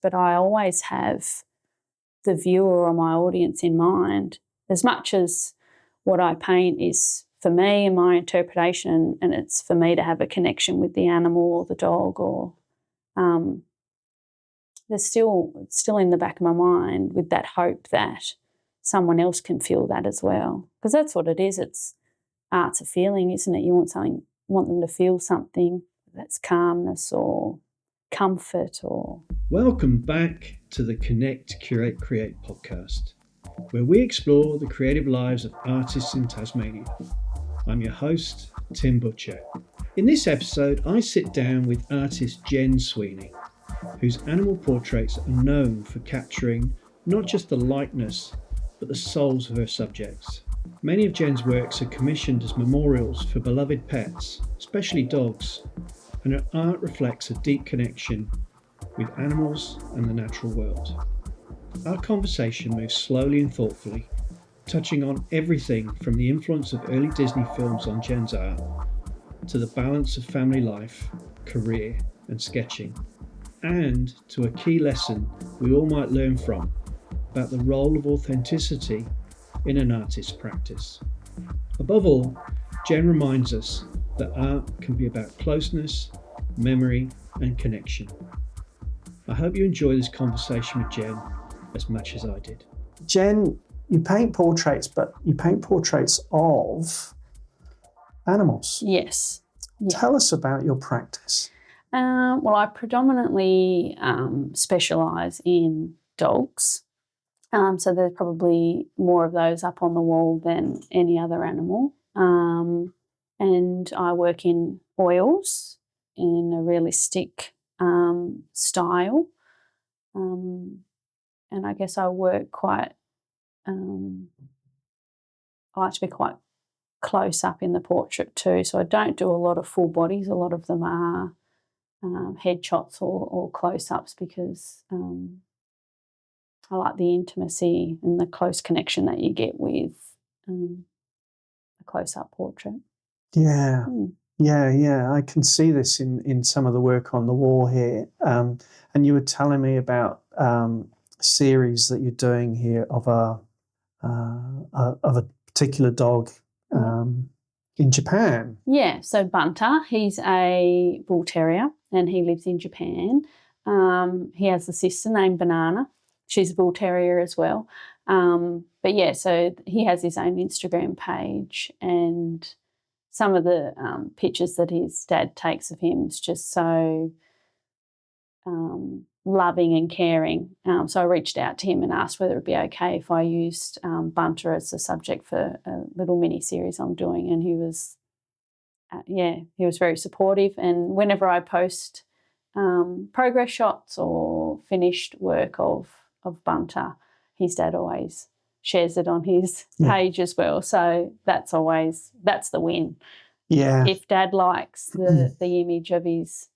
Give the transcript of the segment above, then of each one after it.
but I always have the viewer or my audience in mind. As much as what I paint is for me and my interpretation, and it's for me to have a connection with the animal or the dog, or there's still in the back of my mind with that hope that someone else can feel that as well, because that's what it is. It's art's a feeling, isn't it? You want them to feel something that's calmness or comfort or. Welcome back to the Connect, Curate, Create podcast, where we explore the creative lives of artists in Tasmania. I'm your host, Tim Butcher. In this episode, I sit down with artist Jen Sweeney, whose animal portraits are known for capturing not just the likeness, but the souls of her subjects. Many of Jen's works are commissioned as memorials for beloved pets, especially dogs, and her art reflects a deep connection with animals and the natural world. Our conversation moves slowly and thoughtfully, touching on everything from the influence of early Disney films on Jen's art to the balance of family life, career and sketching, and to a key lesson we all might learn from about the role of authenticity in an artist's practice. Above all, Jen reminds us that art can be about closeness, memory and connection. I hope you enjoy this conversation with Jen as much as I did. Jen, you paint portraits, but you paint portraits of animals. Yes. Yeah. Tell us about your practice. Well, I predominantly specialise in dogs. So there's probably more of those up on the wall than any other animal. And I work in oils in a realistic style. And I guess I work quite, I like to be quite close up in the portrait too. So I don't do a lot of full bodies. A lot of them are headshots or close-ups because I like the intimacy and the close connection that you get with a close-up portrait. Yeah. Yeah. I can see this in some of the work on the wall here. And you were telling me about a series that you're doing here of a particular dog in Japan. Yeah, so Bunter, he's a bull terrier and he lives in Japan. He has a sister named Banana. She's a bull terrier as well. But yeah, so he has his own Instagram page, and some of the pictures that his dad takes of him is just so loving and caring. So I reached out to him and asked whether it'd be okay if I used Bunter as the subject for a little mini series I'm doing, and he was very supportive. And whenever I post progress shots or finished work of Bunter, his dad always shares it on his page as well. So that's the win. Yeah. If Dad likes the image of his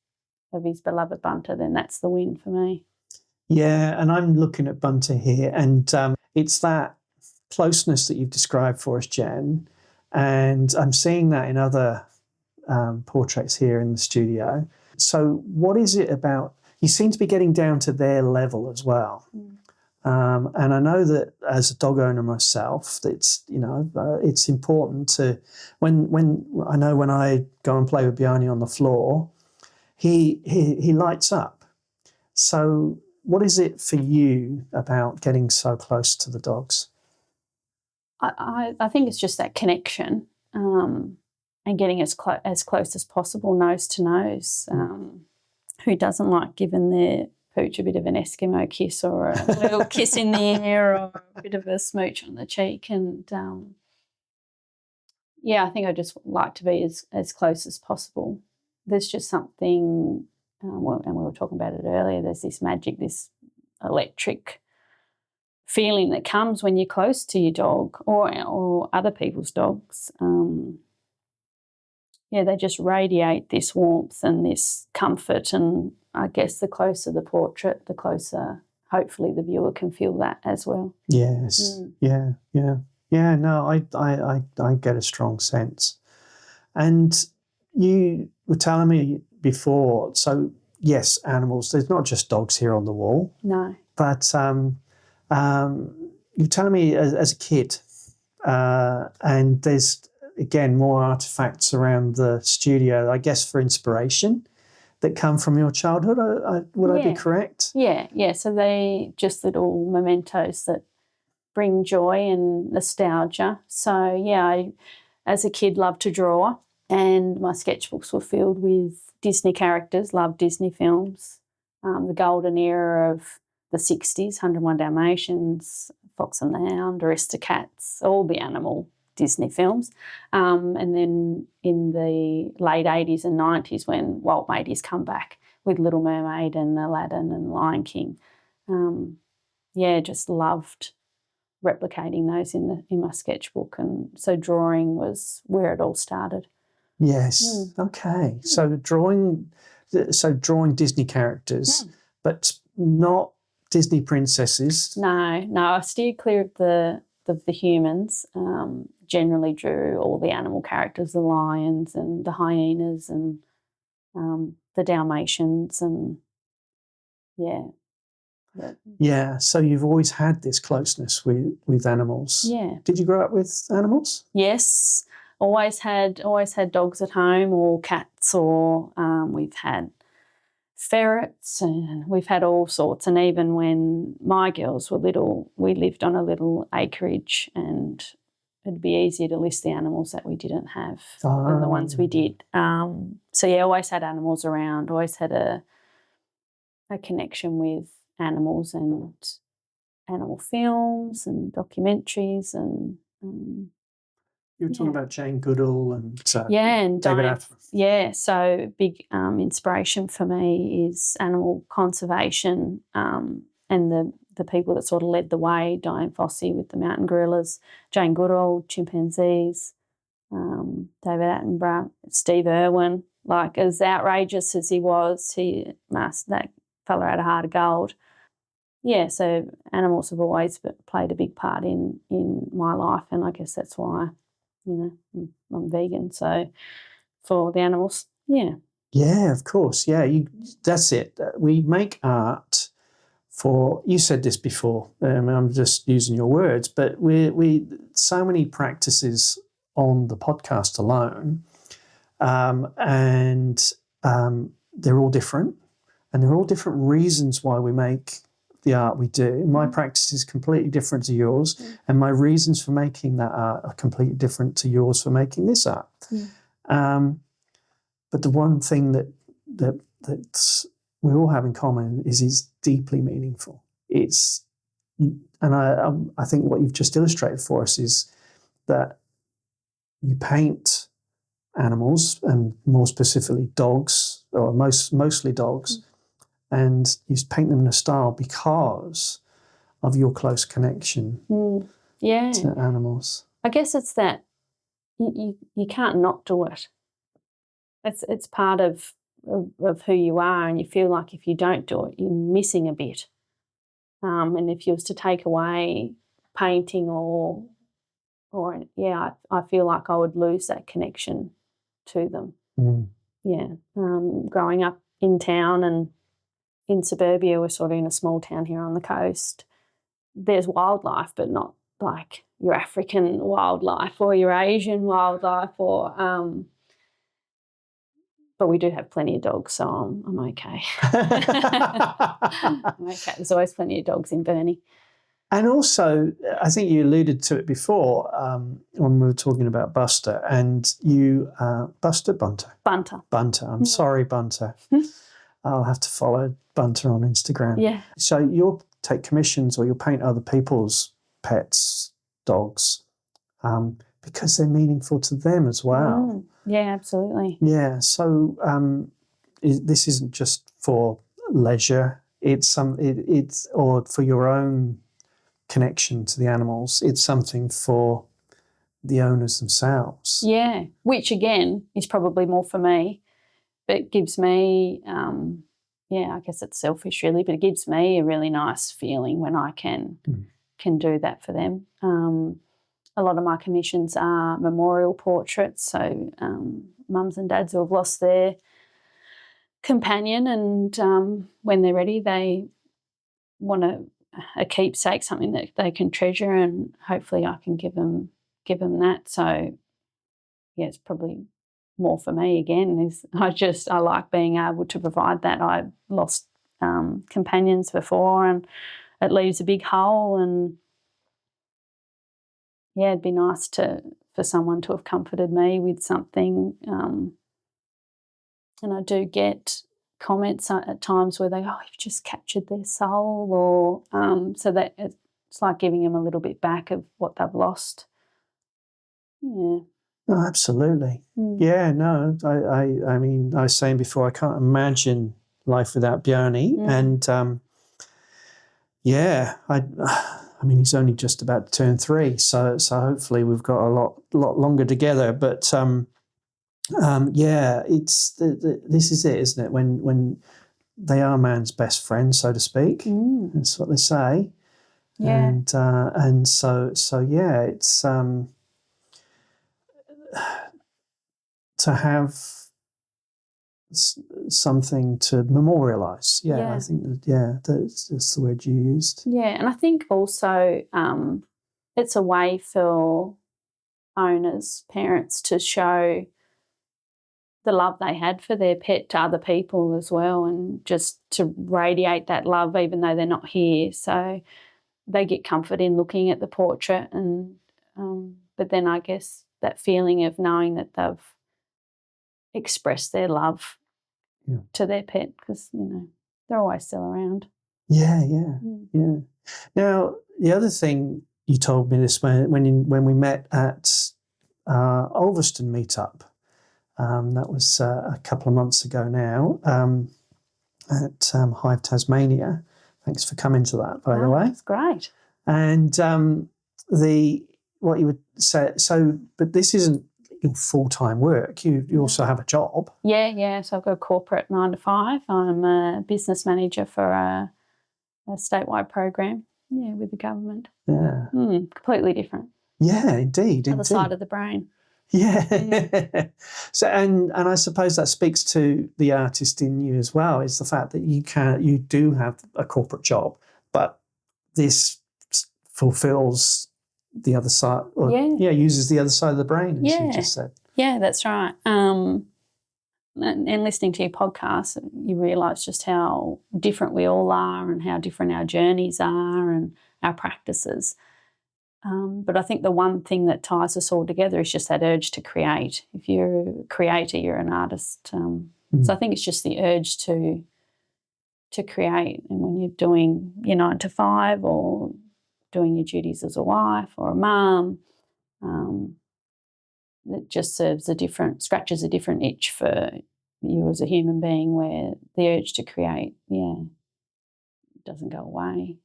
beloved Bunter, then that's the win for me. Yeah, and I'm looking at Bunter here, and it's that closeness that you've described for us, Jen, and I'm seeing that in other portraits here in the studio. So what is it about? You seem to be getting down to their level as well. And I know that as a dog owner myself, it's it's important to when I go and play with Bjarni on the floor, he lights up. So what is it for you about getting so close to the dogs? I think it's just that connection and getting as close as possible, nose to nose. Who doesn't like giving their pooch a bit of an Eskimo kiss or a little kiss in the ear or a bit of a smooch on the cheek? And I think I just like to be as close as possible. There's just something, and we were talking about it earlier, there's this magic, this electric feeling that comes when you're close to your dog or other people's dogs. They just radiate this warmth and this comfort, and I guess the closer the portrait, the closer hopefully the viewer can feel that as well. Yes. Yeah. No, I get a strong sense. And you were telling me before, so yes, animals. There's not just dogs here on the wall. No. But you're telling me as a kid, and there's, again, more artefacts around the studio, I guess, for inspiration that come from your childhood. Would I be correct? Yeah. So they just little mementos that bring joy and nostalgia. So, yeah, I, as a kid, loved to draw, and my sketchbooks were filled with Disney characters, loved Disney films, the golden era of the 60s, 101 Dalmatians, Fox and the Hound, Aristocats, all the animal Disney films. And then in the late 80s and 90s, when Walt made his comeback with Little Mermaid and Aladdin and Lion King, just loved replicating those in my sketchbook. And so drawing was where it all started. Yes. Okay. So drawing Disney characters, but not Disney princesses. No, I steered clear of the humans. Generally drew all the animal characters, the lions and the hyenas and the Dalmatians, and Yeah, so you've always had this closeness with animals. Yeah. Did you grow up with animals? Yes, always had dogs at home, or cats, or we've had ferrets, and we've had all sorts. And even when my girls were little, we lived on a little acreage, and it'd be easier to list the animals that we didn't have than the ones we did. Always had animals around, always had a connection with animals and animal films and documentaries. And you were talking about Jane Goodall and and David Diane. Attenborough. Yeah, so big inspiration for me is animal conservation, and the people that sort of led the way, Diane Fossey with the mountain gorillas, Jane Goodall, chimpanzees, David Attenborough, Steve Irwin. Like, as outrageous as he was, that fella had a heart of gold. Yeah, so animals have always played a big part in my life, and I guess that's why, I'm vegan. So for the animals, yeah. Yeah, of course. Yeah, that's it. We make art for, you said this before, I'm just using your words, but we so many practices on the podcast alone, and they're all different, and there are all different reasons why we make the art we do. My practice is completely different to yours, and my reasons for making that art are completely different to yours for making this art. But the one thing that we all have in common is it's deeply meaningful. I think what you've just illustrated for us is that you paint animals, and more specifically dogs, or mostly dogs, and you paint them in a style because of your close connection to animals. I guess it's that you can't not do it. It's part of who you are, and you feel like if you don't do it, you're missing a bit. And if you was to take away painting I feel like I would lose that connection to them. Growing up in town and in suburbia, we're sort of in a small town here on the coast. There's wildlife, but not like your African wildlife or your Asian wildlife, but we do have plenty of dogs, so I'm okay. I'm okay. There's always plenty of dogs in Burnie. And also, I think you alluded to it before when we were talking about Buster, and you Bunter. I'm sorry, Bunter. I'll have to follow Bunter on Instagram. Yeah. So you'll take commissions, or you'll paint other people's pets, dogs, because they're meaningful to them as well. Yeah, absolutely. Yeah. So this isn't just for leisure. It's or for your own connection to the animals. It's something for the owners themselves. Yeah, which again is probably more for me, but it gives me, I guess it's selfish really, but it gives me a really nice feeling when I can do that for them. A lot of my commissions are memorial portraits, so mums and dads who have lost their companion, and when they're ready, they want a keepsake, something that they can treasure, and hopefully I can give them that. So yeah, it's probably more for me again. Is I like being able to provide that. I've lost companions before, and it leaves a big hole. And yeah, it'd be nice for someone to have comforted me with something. And I do get comments at times where they go, "Oh, you've just captured their soul," or so that it's like giving them a little bit back of what they've lost. Yeah. Oh, absolutely. Yeah, no, I mean, I was saying before, I can't imagine life without Bjarni. And yeah, I mean, he's only just about to turn 3, so hopefully we've got a lot longer together. But yeah, it's this is it, isn't it? When they are man's best friend, so to speak. That's what they say. Yeah. And so yeah, it's to have something to memorialise. Yeah, I think that's the word you used. Yeah, and I think also it's a way for owners, parents, to show the love they had for their pet to other people as well, and just to radiate that love even though they're not here. So they get comfort in looking at the portrait, and but then I guess that feeling of knowing that they've expressed their love to their pet, because they're always still around. Yeah. Now the other thing you told me this when we met at Ulverston meetup, that was a couple of months ago now, at Hive Tasmania. Thanks for coming to that, by the way. That's great. And what you would say, but this isn't your full-time work. You also have a job. Yeah. So I've got a corporate 9 to 5. I'm a business manager for a statewide program. Yeah, with the government. Yeah. Completely different. Yeah, indeed. Other side of the brain. Yeah. So and I suppose that speaks to the artist in you as well, is the fact that you do have a corporate job, but this fulfills the other side, or uses the other side of the brain, as you just said. Yeah, that's right. And listening to your podcast, you realise just how different we all are, and how different our journeys are, and our practices. But I think the one thing that ties us all together is just that urge to create. If you're a creator, you're an artist. So I think it's just the urge to create. And when you're doing your 9 to 5, or doing your duties as a wife or a mum, it just scratches a different itch for you as a human being, where the urge to create, doesn't go away.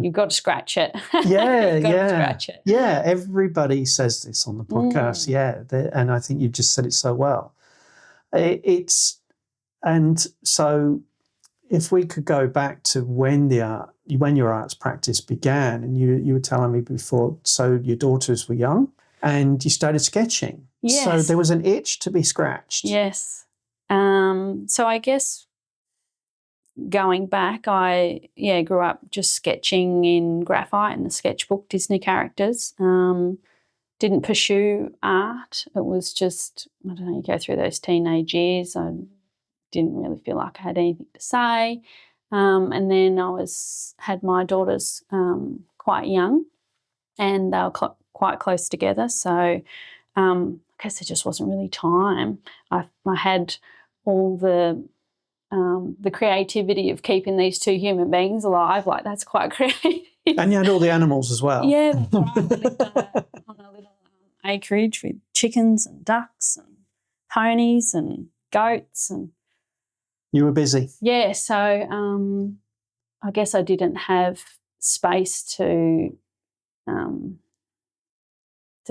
You've got to scratch it. Yeah, scratch it. Yeah, everybody says this on the podcast. Yeah, and I think you've just said it so well. And so if we could go back to when your arts practice began, and you were telling me before, so your daughters were young and you started sketching. Yes. So there was an itch to be scratched. Yes. So I guess going back, I grew up just sketching in graphite and a sketchbook, Disney characters. Didn't pursue art. It was just, I don't know, you go through those teenage years. I didn't really feel like I had anything to say. And then I had my daughters quite young, and they were quite close together. So I guess there just wasn't really time. I had all the creativity of keeping these 2 human beings alive. Like, that's quite creative. And you had all the animals as well. Yeah, that's right. I lived on a little acreage with chickens and ducks and ponies and goats, and you were busy. Yeah, so I guess I didn't have space to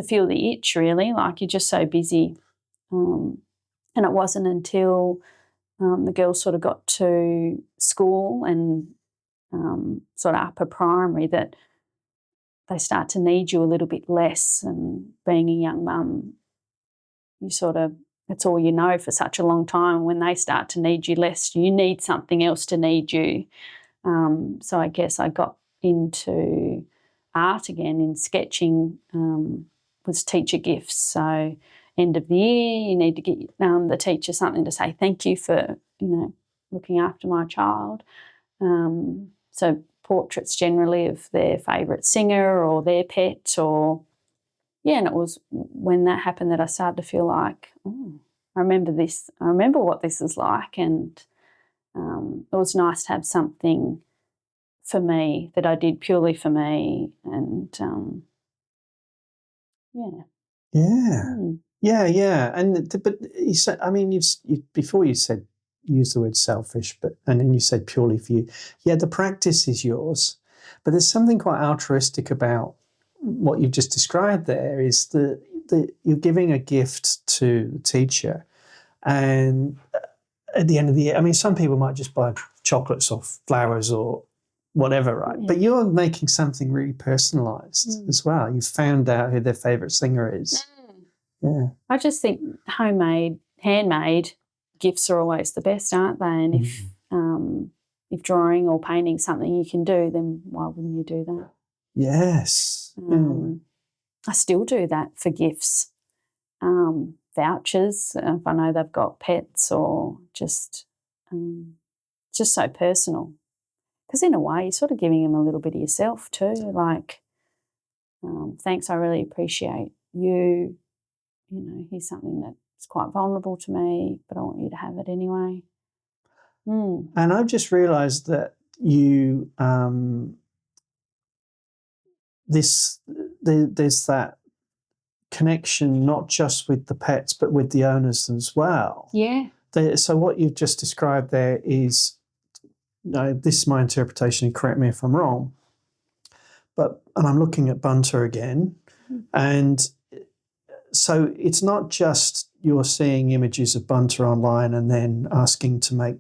feel the itch, really. Like, you're just so busy. And it wasn't until the girls sort of got to school and sort of upper primary that they start to need you a little bit less. And being a young mum, you sort of that's all you know for such a long time. When they start to need you less, you need something else to need you. So I guess I got into art again in sketching, was teacher gifts. So end of the year, you need to get the teacher something to say thank you for, looking after my child. So portraits generally of their favourite singer or their pet and it was when that happened that I started to feel like, I remember this. I remember what this is like, and it was nice to have something for me that I did purely for me, and But you said, I mean, you before you said use the word selfish, and then you said purely for you. Yeah, the practice is yours, but there's something quite altruistic about what you've just described. There is that you're giving a gift to the teacher, and at the end of the year, I mean, some people might just buy chocolates or flowers or whatever, right? Yeah. But you're making something really personalised as well. You've found out who their favourite singer is. Yeah. I just think homemade, handmade gifts are always the best, aren't they? And if drawing or painting something you can do, then why wouldn't you do that? Yes. I still do that for gifts. Vouchers, if I know they've got pets, or just so personal. Because in a way, you're sort of giving them a little bit of yourself too. Like, thanks, I really appreciate you. Here's something that's quite vulnerable to me, but I want you to have it anyway. And I've just realised that you there's that connection not just with the pets but with the owners as well. Yeah. So what you've just described there is, this is my interpretation, and correct me if I'm wrong, and I'm looking at Bunter again, and so it's not just you're seeing images of Bunter online and then asking to make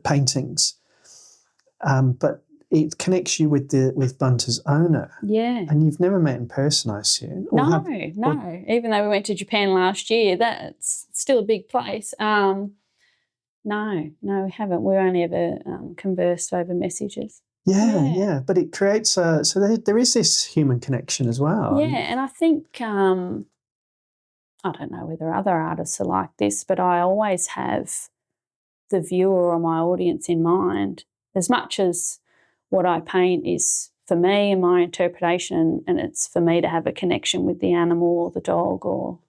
paintings, but it connects you with Bunter's owner. Yeah. And you've never met in person, I assume? No. Even though we went to Japan last year, that's still a big place. No, we haven't. We only ever conversed over messages. Yeah. But it creates so there is this human connection as well. Yeah, and I think, I don't know whether other artists are like this, but I always have the viewer or my audience in mind. As much as what I paint is for me and my interpretation, and it's for me to have a connection with the animal or the dog, or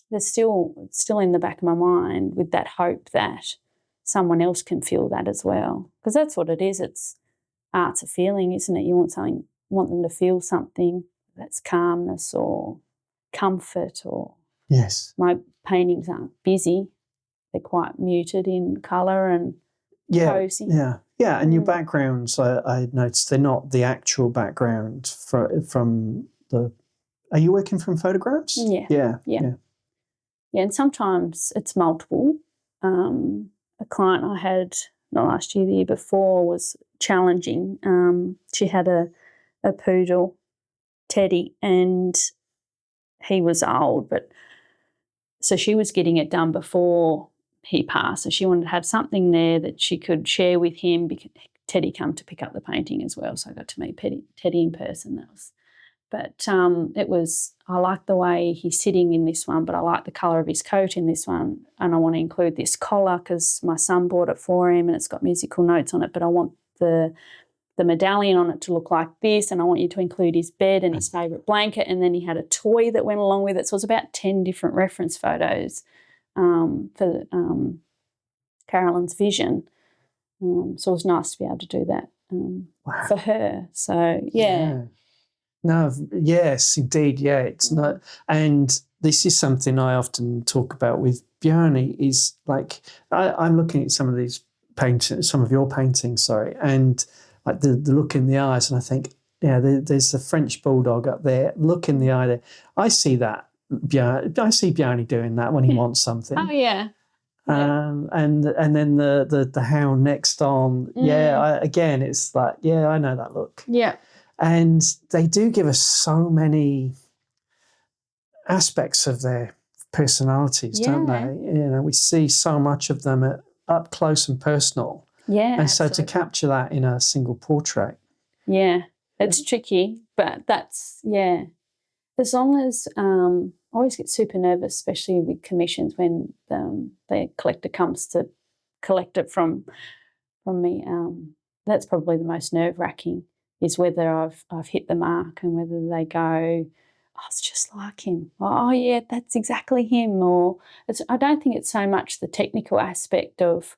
there's still in the back of my mind with that hope that someone else can feel that as well. Because that's what it is. Art's a feeling, isn't it? You want them to feel something, that's calmness or comfort, or yes. My paintings aren't busy. They're quite muted in colour and cosy. Yeah, and your backgrounds, I noticed they're not the actual background from the... Are you working from photographs? Yeah, and sometimes it's multiple. A client I had, not last year, the year before, was challenging. She had a poodle, Teddy, and he was old, so she was getting it done before he passed. So she wanted to have something there that she could share with him, because Teddy come to pick up the painting as well. So I got to meet Teddy in person. I like the way he's sitting in this one, but I like the colour of his coat in this one, and I want to include this collar because my son bought it for him and it's got musical notes on it, but I want the medallion on it to look like this, and I want you to include his bed and his favourite blanket, and then he had a toy that went along with it. So it was about 10 different reference photos for Carolyn's vision. So it was nice to be able to do that for her. So, yeah. No, yes, indeed, yeah. It's not, and this is something I often talk about with Bjarne, is like I'm looking at some of your paintings, and like the look in the eyes, and I think, there's a French bulldog up there. Look in the eye there. I see that. I see Bjarne doing that when he wants something. Oh yeah. And then the hound next on. Again, it's like, I know that look. Yeah. And they do give us so many aspects of their personalities, don't they? We see so much of them up close and personal. Yeah, and absolutely. so to capture that in a single portrait. Yeah, it's tricky, but that's, as long as I always get super nervous, especially with commissions when the collector comes to collect it from me. That's probably the most nerve-wracking, is whether I've hit the mark and whether they go, oh, it's just like him. Oh, yeah, that's exactly him. Or I don't think it's so much the technical aspect of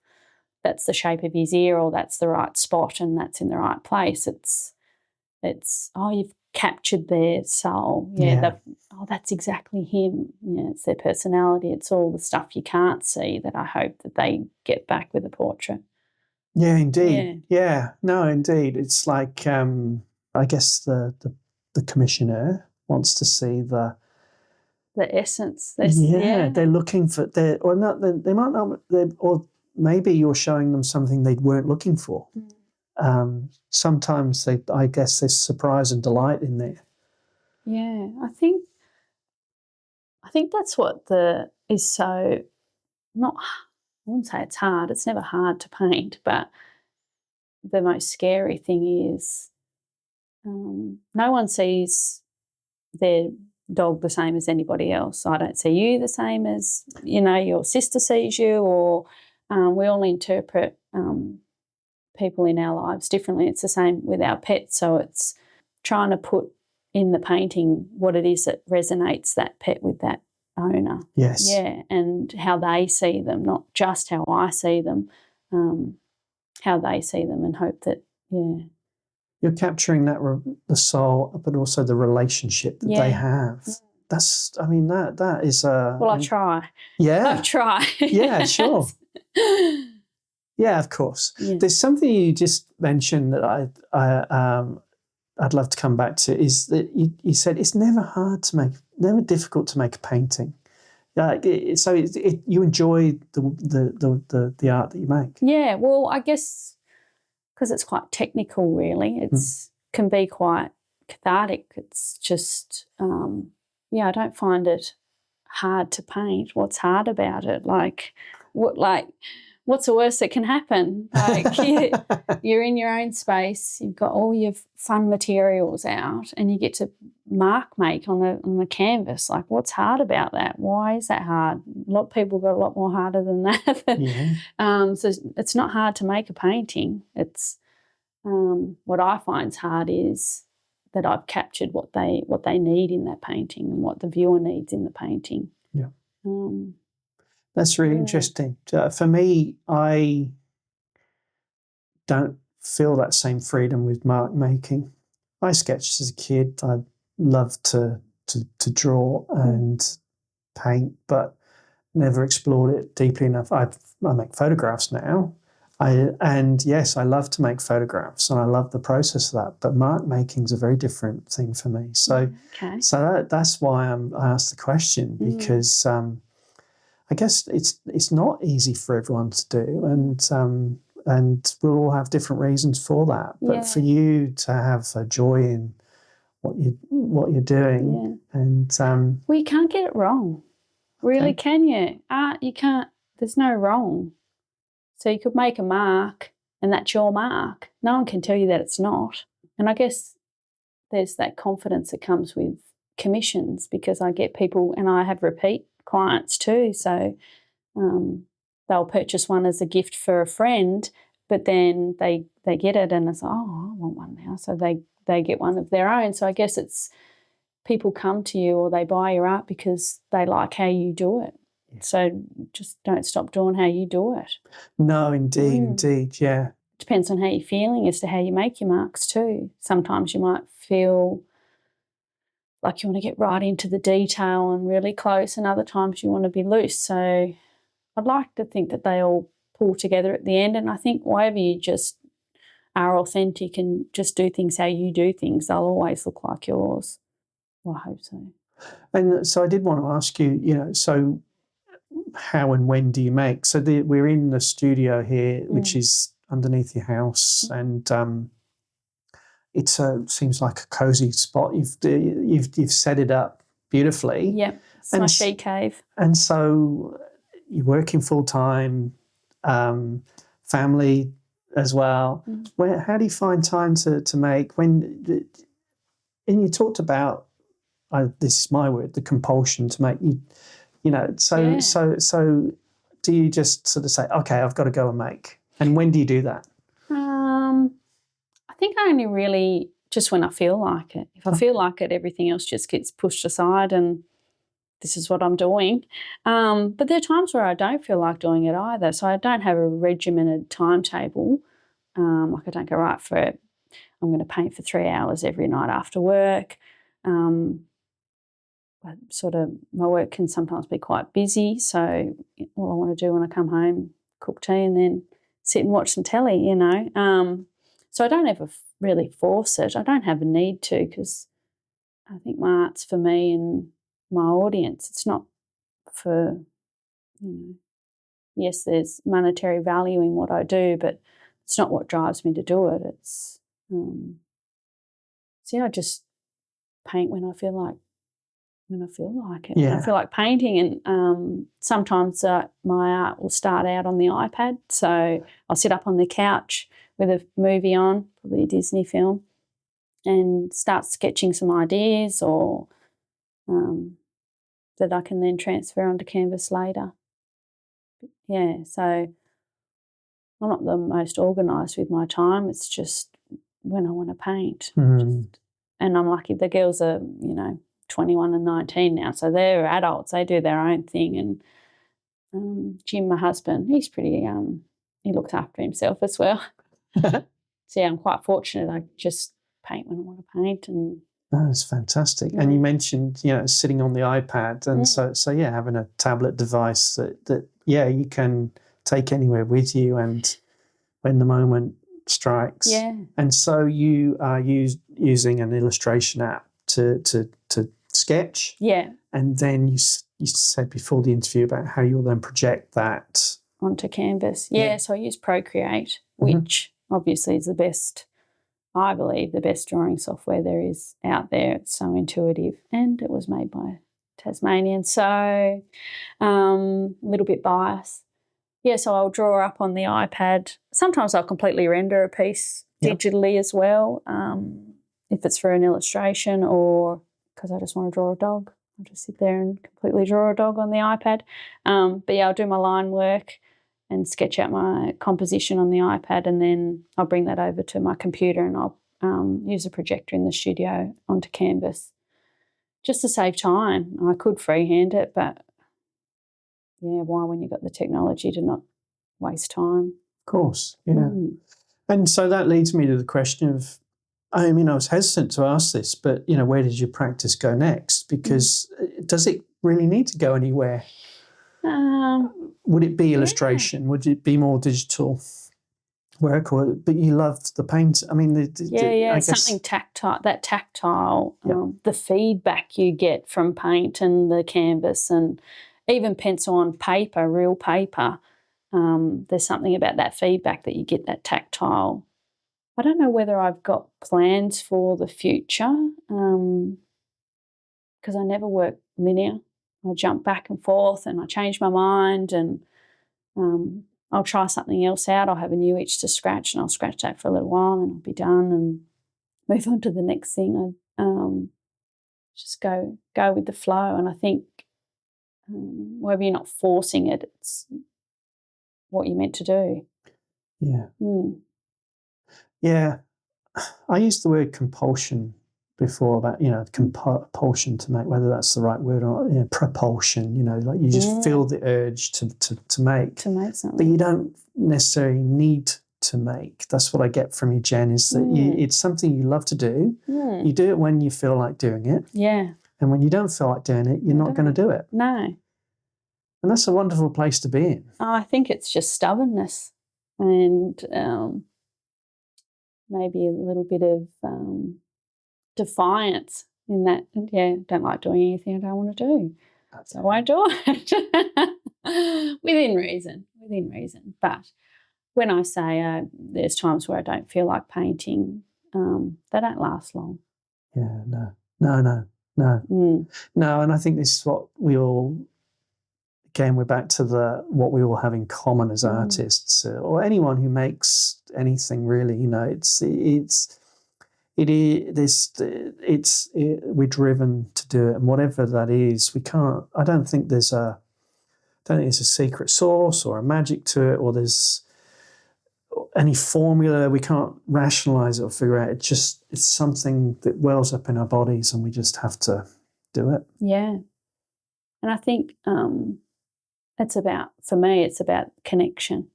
that's the shape of his ear or that's the right spot and that's in the right place. It's you've captured their soul. That's exactly him. It's their personality. It's all the stuff you can't see that I hope that they get back with a portrait. Yeah, indeed. Yeah. No, indeed. It's like I guess the commissioner wants to see the essence. They're looking for or not. They might not. Or maybe you're showing them something they weren't looking for. Sometimes I guess there's surprise and delight in there. Yeah, I think that's what is so not. I wouldn't say it's hard. It's never hard to paint, but the most scary thing is no one sees their dog the same as anybody else. I don't see you the same as your sister sees you, or we all interpret people in our lives differently. It's the same with our pets. So it's trying to put in the painting what it is that resonates that pet with that owner. Yes. Yeah, and how they see them, not just how I see them, how they see them, and hope that, you're capturing the soul, but also the relationship that they have. That's, that is a... Well, I try. Yeah. I've tried. Yeah, sure. Yeah, of course. Yeah. There's something you just mentioned that I'd love to come back to, is that you said it's never difficult to make a painting. So you enjoy the art that you make. Yeah, well, I guess because it's quite technical, really. It's can be quite cathartic. It's just, I don't find it hard to paint. What's hard about it? What's the worst that can happen? You're in your own space. You've got all your fun materials out, and you get to make on the canvas. Like, what's hard about that? Why is that hard? A lot of people got a lot more harder than that. Yeah. So it's not hard to make a painting. It's what I find's hard is that I've captured what they need in that painting and what the viewer needs in the painting. Yeah. That's really interesting. For me, I don't feel that same freedom with mark making. I sketched as a kid. I loved to draw and paint, but never explored it deeply enough. I make photographs now. Yes, I love to make photographs and I love the process of that. But mark making is a very different thing for me. So, that's why I asked the question, because I guess it's not easy for everyone to do, and we'll all have different reasons for that. But for you to have a joy in what you're doing, and well, you can't get it wrong, really, can you? You can't. There's no wrong. So you could make a mark, and that's your mark. No one can tell you that it's not. And I guess there's that confidence that comes with commissions, because I get people, and I have repeat clients too. So they'll purchase one as a gift for a friend, but then they get it and it's like, oh, I want one now. So they get one of their own. So I guess it's people come to you or they buy your art because they like how you do it. Yeah. So just don't stop doing how you do it. No, indeed, yeah. Depends on how you're feeling as to how you make your marks too. Sometimes you might feel like you want to get right into the detail and really close, and other times you want to be loose. So I'd like to think that they all pull together at the end, and I think wherever you just are authentic and just do things how you do things, they'll always look like yours. Well, I hope so. And so I did want to ask you, so how and when do you make? So we're in the studio here, which is underneath your house, and it seems like a cosy spot. You've set it up beautifully. Yep, it's my she cave. And so you're working full-time, family as well. How do you find time to make and you talked about, this is my word, the compulsion to make so do you just sort of say, okay, I've got to go and make? And when do you do that? I think I only really just when I feel like it. If I feel like it, everything else just gets pushed aside and this is what I'm doing. But there are times where I don't feel like doing it either. So I don't have a regimented timetable. Like I don't go, right, I'm going to paint for 3 hours every night after work. My work can sometimes be quite busy. So all I want to do when I come home, cook tea and then sit and watch some telly, So I don't ever really force it. I don't have a need to because I think my art's for me and my audience. It's not for, yes, there's monetary value in what I do, but it's not what drives me to do it. It's, I just paint when I feel like it. Yeah. I feel like painting, and sometimes my art will start out on the iPad. So I'll sit up on the couch with a movie on, probably a Disney film, and start sketching some ideas or that I can then transfer onto canvas later. Yeah, so I'm not the most organised with my time. It's just when I want to paint. And I'm lucky the girls are, 21 and 19 now, so they're adults. They do their own thing. And Jim, my husband, he's pretty, he looks after himself as well. So, yeah, I'm quite fortunate. I just paint when I want to paint. And that's fantastic. Yeah. And you mentioned, sitting on the iPad. And so having a tablet device that you can take anywhere with you and when the moment strikes. Yeah. And so you are using an illustration app to sketch. Yeah. And then you said before the interview about how you'll then project that onto canvas. Yeah. So I use Procreate, which obviously is I believe the best drawing software there is out there. It's so intuitive, and it was made by Tasmanian, so a little bit biased. Yeah, so I'll draw up on the iPad. Sometimes I'll completely render a piece digitally as well, if it's for an illustration or because I just want to draw a dog. I'll just sit there and completely draw a dog on the iPad. But yeah, I'll do my line work and sketch out my composition on the iPad, and then I'll bring that over to my computer and I'll use a projector in the studio onto canvas just to save time. I could freehand it, but yeah, why when you've got the technology to not waste time? Of course, yeah. And so that leads me to the question of, I was hesitant to ask this, but, where did your practice go next? Because does it really need to go anywhere? Would it be illustration? Would it be more digital work? But you love the paint. I mean, I guess, something tactile. That tactile, the feedback you get from paint and the canvas, and even pencil on paper, real paper. There's something about that feedback that you get, that tactile. I don't know whether I've got plans for the future because I never work linear. I jump back and forth and I change my mind, and I'll try something else out. I'll have a new itch to scratch and I'll scratch that for a little while and I'll be done and move on to the next thing. I just go with the flow, and I think whether you're not forcing it, it's what you're meant to do. Yeah. Yeah. I used the word compulsion before about, compulsion to make, whether that's the right word or not, propulsion, like you just feel the urge to make. To make something. But you don't necessarily need to make. That's what I get from you, Jen, is that it's something you love to do. You do it when you feel like doing it. Yeah. And when you don't feel like doing it, you're not going to do it. No. And that's a wonderful place to be in. I think it's just stubbornness and maybe a little bit of defiance in that, don't like doing anything I don't want to do. So I won't do it. Within reason. But when I say there's times where I don't feel like painting, they don't last long. Yeah, no. No. No, and I think this is what we all, again, we're back to what we all have in common as artists, or anyone who makes anything really. We're driven to do it, and whatever that is, we can't. I don't think there's a secret sauce or a magic to it, or there's any formula. We can't rationalize it or figure out. It's something that wells up in our bodies, and we just have to do it. Yeah, and I think for me, it's about connection.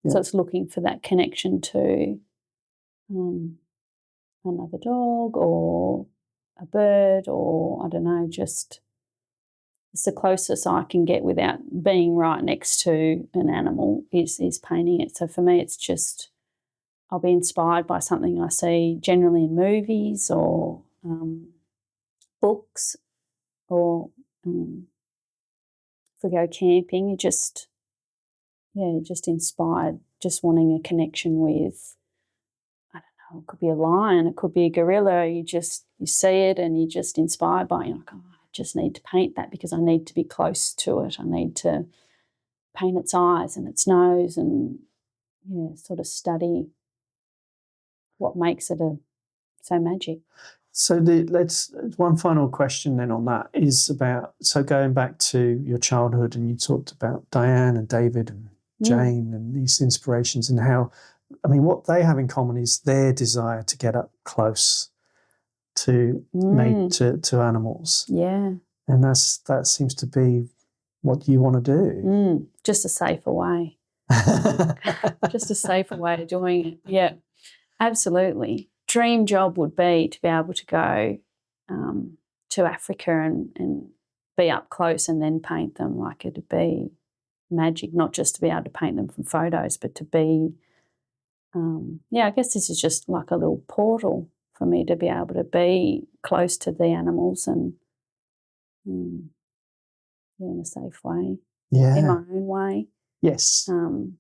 Yeah. So it's looking for that connection to another dog or a bird, or I don't know, just it's the closest I can get without being right next to an animal is painting it. So for me, it's just I'll be inspired by something I see generally in movies or books, or if we go camping, just inspired, just wanting a connection with, I don't know, it could be a lion, it could be a gorilla. You see it and you're just inspired by it. You're like, oh, I just need to paint that because I need to be close to it. I need to paint its eyes and its nose and sort of study what makes it so magic. So one final question then on that is about, so going back to your childhood, and you talked about Diane and David and Jane and these inspirations, and how, I mean, what they have in common is their desire to get up close to to animals. Yeah. And that seems to be what you want to do. Just a safer way. Just a safer way of doing it. Yeah, absolutely. Dream job would be to be able to go to Africa and be up close and then paint them. Like, it'd be magic, not just to be able to paint them from photos, but to be, I guess this is just like a little portal for me to be able to be close to the animals and in a safe way, in my own way. Yes. In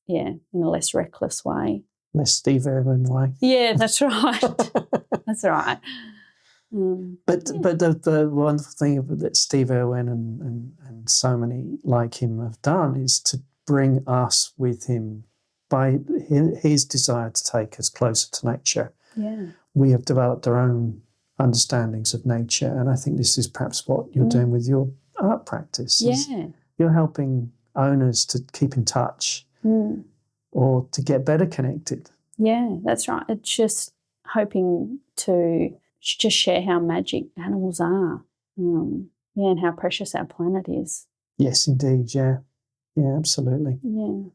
a less reckless way. Less Steve Irwin way. Yeah, that's right. That's right. But the wonderful thing that Steve Irwin and so many like him have done is to bring us with him by his desire to take us closer to nature. Yeah. We have developed our own understandings of nature, and I think this is perhaps what you're doing with your art practice. Yeah. You're helping owners to keep in touch or to get better connected. Yeah, that's right. It's just hoping to just share how magic animals are, and how precious our planet is. Yes, indeed, yeah. Yeah, absolutely. Yeah.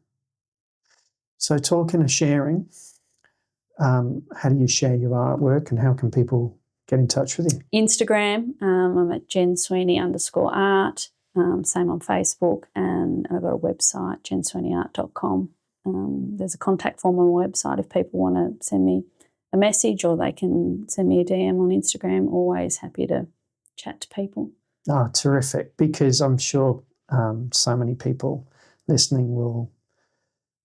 So talking of sharing, how do you share your artwork and how can people get in touch with you? Instagram, I'm at Jen Sweeney _art, same on Facebook, and I've got a website, jensweeneyart.com. There's a contact form on my website if people want to send me a message, or they can send me a DM on Instagram. Always happy to chat to people. Oh, terrific, because I'm sure so many people listening will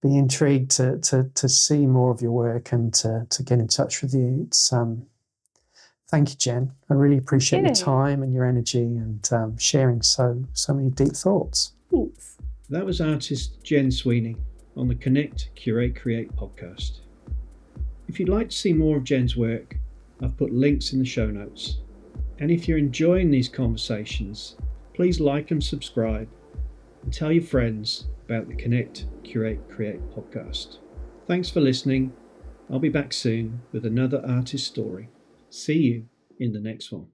be intrigued to see more of your work and to get in touch with you. It's thank you, Jen. I really appreciate your time and your energy and sharing so many deep thoughts. Thanks. That was artist Jen Sweeney on the Connect, Curate, Create podcast. If you'd like to see more of Jen's work, I've put links in the show notes. And if you're enjoying these conversations, please like and subscribe and tell your friends about the Connect, Curate, Create podcast. Thanks for listening. I'll be back soon with another artist story. See you in the next one.